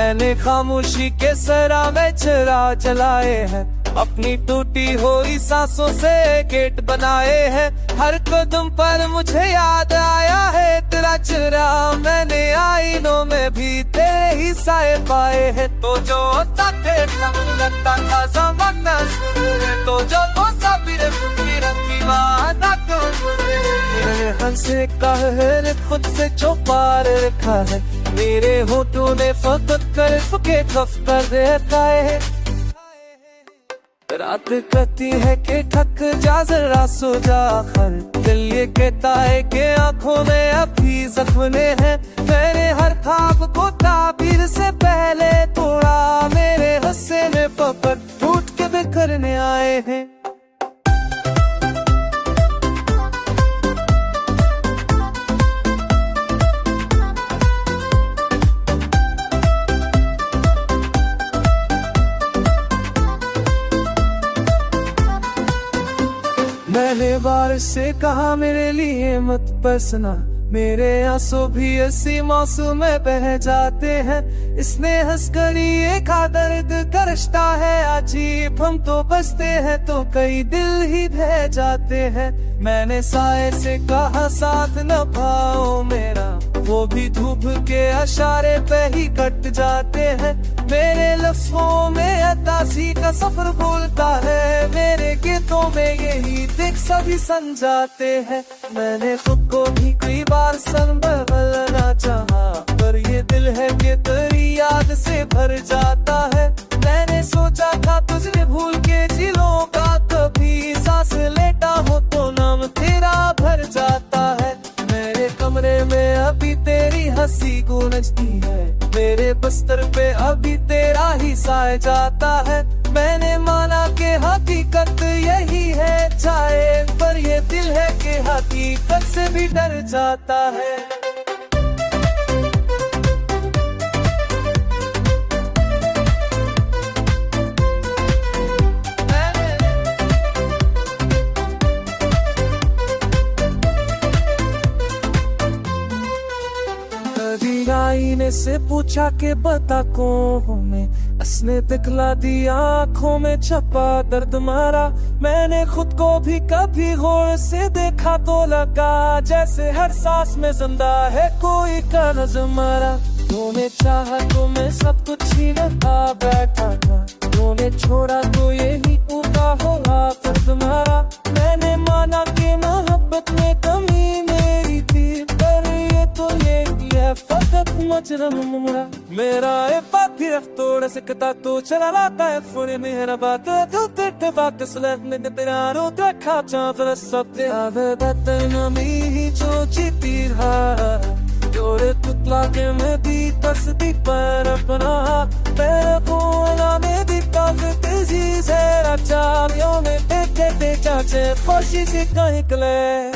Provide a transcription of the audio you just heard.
मैंने खामोशी के सरा में चरा जलाए हैं, अपनी टूटी हुई सांसों से गेट बनाए हैं। हर कदम पर मुझे याद आया है तेरा चेहरा, मैंने आईनों में भी तेरे ही साए पाए हैं। तो जो होता थे लगता था ज़माना, तो जो मुसाफिर की वादा मेरे हंसे कहर खुद से छुपा रखा है, मेरे होठों ने फकत कर्फ के खफ कर देता है। रात कहती है कि थक जा जरा सो जा, हर दिल ये कहता है कि आंखों में अभी जख्म हैं। मैंने हर ख्वाब को ताबीर से पहले तोड़ा, मेरे हंसे में फकत टूट के बिखरने आए हैं। मैंने बार से कहा मेरे लिए मत बरसना, मेरे आंसू भी ऐसी मौसम में बह जाते हैं। इसने हंसकर ये का दर्द का रिश्ता है अजीब, हम तो बसते हैं तो कई दिल ही ढह जाते हैं। मैंने साए से कहा साथ न पाओ मेरा, वो भी धूप के इशारे पे ही कट जाते हैं। मेरे लफ्ज़ों में अतासी का सफर बोलता है, मेरे गीतों में यही दिख सभी समझाते हैं। मैंने खुद को भी कई बार संभलना चाहा, पर ये दिल है कि तेरी याद से भर जाता है। मैंने सोचा था तुझे भूल के जिलों का कभी सांस लेता हो तो नाम तेरा भर जाता है। मेरे कमरे में अभी तेरी हंसी गूंजती है, मेरे बिस्तर पे अभी तेरा ही साया जाता है। मैंने माना कि हकीकत यही है चाहे, पर ये दिल है कि हकीकत से भी डर जाता है। आईने से पूछा के बता कौन हूँ मैं, उसने दिखला दिया आँखों में छपा दर्द मारा। मैंने खुद को भी कभी गौर से देखा तो लगा जैसे हर सांस में जिंदा है कोई का नज़ारा। तूने चाहा तो मैं सब कुछ ही लगा बैठा था, तूने छोड़ा तो यही टूटा होगा फिर तुम्हारा। मैंने माना कि मोहब्बत में कमी मेरी थी, पर ये तो ये फकत मजरम मुमरा। मेरा ए पापी रफ्तोड़ से कता तो चला लाता है फुरे मेरा बात तो तेरे बात सलत ने तेरा रो देखा चांद सब आवे बतना मी जो जीती रहा, जोरे तुतला के में भी तस्दी पर अपना पैर कोना में भी ताकत तेजी से राचारियों में ते चाचे खुशी सी कहीं कले।